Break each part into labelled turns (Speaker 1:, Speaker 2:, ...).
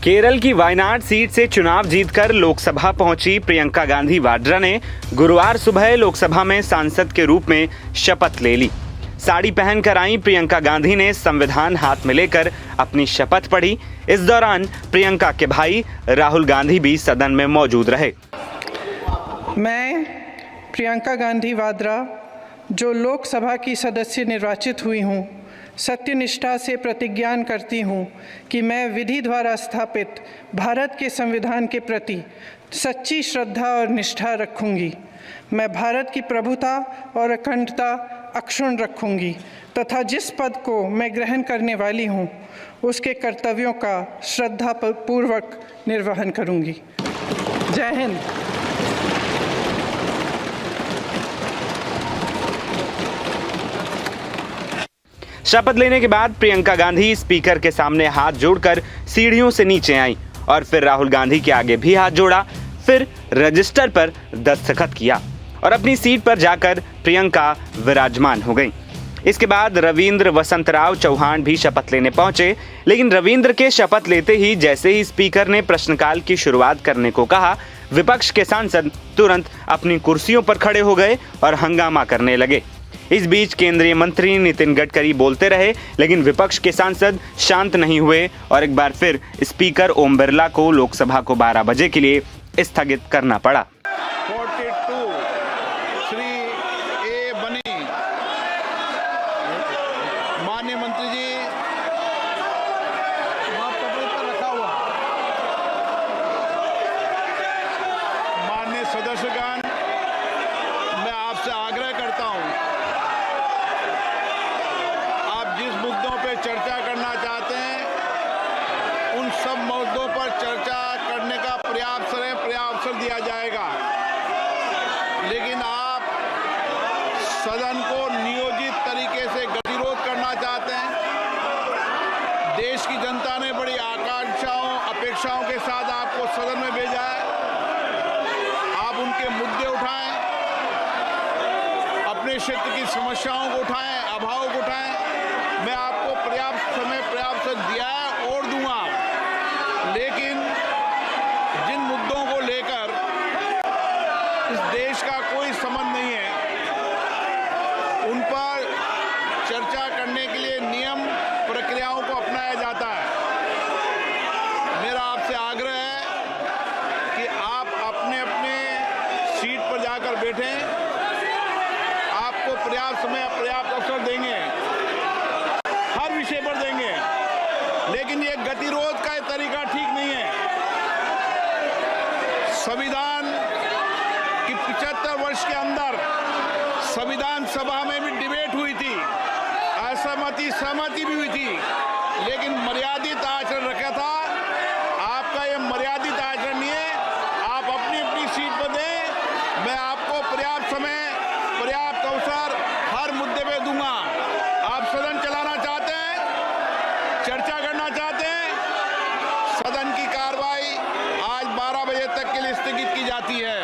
Speaker 1: केरल की वायनाड सीट से चुनाव जीतकर लोकसभा पहुंची प्रियंका गांधी वाड्रा ने गुरुवार सुबह लोकसभा में सांसद के रूप में शपथ ले ली। साड़ी पहनकर आई प्रियंका गांधी ने संविधान हाथ में लेकर अपनी शपथ पढ़ी। इस दौरान प्रियंका के भाई राहुल गांधी भी सदन में मौजूद रहे।
Speaker 2: मैं प्रियंका गांधी वाड्रा, जो लोकसभा की सदस्य निर्वाचित हुई हूँ, सत्यनिष्ठा से प्रतिज्ञा करती हूँ कि मैं विधि द्वारा स्थापित भारत के संविधान के प्रति सच्ची श्रद्धा और निष्ठा रखूँगी। मैं भारत की प्रभुता और अखंडता अक्षुण्ण रखूँगी तथा जिस पद को मैं ग्रहण करने वाली हूँ उसके कर्तव्यों का श्रद्धापूर्वक निर्वहन करूँगी। जय हिंद।
Speaker 1: शपथ लेने के बाद प्रियंका गांधी स्पीकर के सामने हाथ जोड़कर सीढ़ियों से नीचे आई और फिर राहुल गांधी के आगे भी हाथ जोड़ा, फिर रजिस्टर पर दस्तखत किया और अपनी सीट पर जाकर प्रियंका विराजमान हो गई। इसके बाद रविंद्र वसंतराव चौहान भी शपथ लेने पहुंचे, लेकिन रविंद्र के शपथ लेते ही जैसे ही स्पीकर ने प्रश्नकाल की शुरुआत करने को कहा, विपक्ष के सांसद तुरंत अपनी कुर्सियों पर खड़े हो गए और हंगामा करने लगे। इस बीच केंद्रीय मंत्री नितिन गडकरी बोलते रहे, लेकिन विपक्ष के सांसद शांत नहीं हुए और एक बार फिर स्पीकर ओम बिरला को लोकसभा को 12 बजे के लिए स्थगित करना पड़ा।
Speaker 3: 42 श्री ए बनी। माननीय मंत्री जी, रखा हुआ माननीय सदस्यगण, मैं आपसे आग्रह करता हूं, जिस मुद्दों पे चर्चा करना चाहते हैं उन सब मुद्दों पर चर्चा करने का पर्याप्त अवसर दिया जाएगा, लेकिन आप सदन को नियोजित तरीके से गतिरोध करना चाहते हैं। देश की जनता ने बड़ी आकांक्षाओं अपेक्षाओं के साथ आपको सदन में भेजा है। आप उनके मुद्दे उठाएं, अपने क्षेत्र की समस्याओं को उठाएं, अभाव को उठाएं। मैं आपको पर्याप्त समय दिया है और दूंगा, लेकिन जिन मुद्दों को लेकर इस देश का कोई संबंध नहीं है उन पर चर्चा करने के लिए नियम प्रक्रियाओं को अपनाया जाता है। मेरा आपसे आग्रह है कि आप अपने अपने सीट पर जाकर बैठें। आपको पर्याप्त समय पर्याप्त अवसर देंगे, हर विषय पर देंगे, लेकिन ये गतिरोध का तरीका ठीक नहीं है। संविधान की 75 वर्ष के अंदर संविधान सभा में भी डिबेट हुई थी, सहमति भी हुई थी, लेकिन मर्यादित आचरण रखा था। आपका ये मर्यादित आचरण नहीं है। आप अपनी अपनी सीट पर दें। मैं आपको पर्याप्त समय पर्याप्त अवसर हर मुद्दे पे दूंगा। आप सदन चलाना चाहते हैं, चर्चा करना चाहते हैं, सदन की कार्रवाई आज 12 बजे तक के लिए स्थगित की जाती है।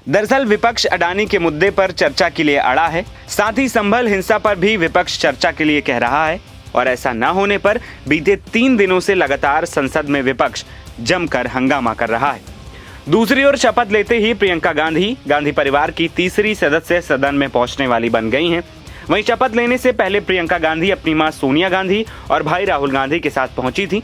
Speaker 1: दरअसल विपक्ष अडानी के मुद्दे पर चर्चा के लिए अड़ा है, साथ ही संभल हिंसा पर भी विपक्ष चर्चा के लिए कह रहा है और ऐसा न होने पर बीते 3 दिनों से लगातार संसद में विपक्ष जमकर हंगामा कर रहा है। दूसरी ओर शपथ लेते ही प्रियंका गांधी परिवार की तीसरी सदस्य सदन में पहुंचने वाली बन गई हैं। वहीं शपथ लेने से पहले प्रियंका गांधी अपनी मां सोनिया गांधी और भाई राहुल गांधी के साथ पहुंची थी।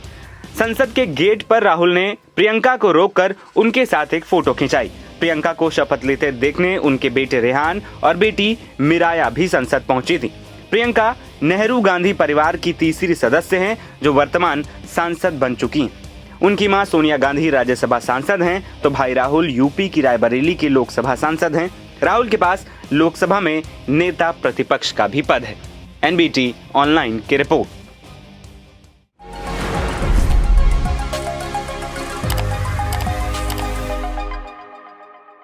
Speaker 1: संसद के गेट पर राहुल ने प्रियंका को रोककर उनके साथ एक फोटो खिंचाई। प्रियंका को शपथ लेते देखने उनके बेटे रेहान और बेटी मिराया भी संसद पहुंची थी। प्रियंका नेहरू गांधी परिवार की तीसरी सदस्य हैं जो वर्तमान सांसद बन चुकी हैं। उनकी मां सोनिया गांधी राज्यसभा सांसद हैं, तो भाई राहुल यूपी की रायबरेली के लोकसभा सांसद हैं। राहुल के पास लोकसभा में नेता प्रतिपक्ष का भी पद है। NBT ऑनलाइन की रिपोर्ट।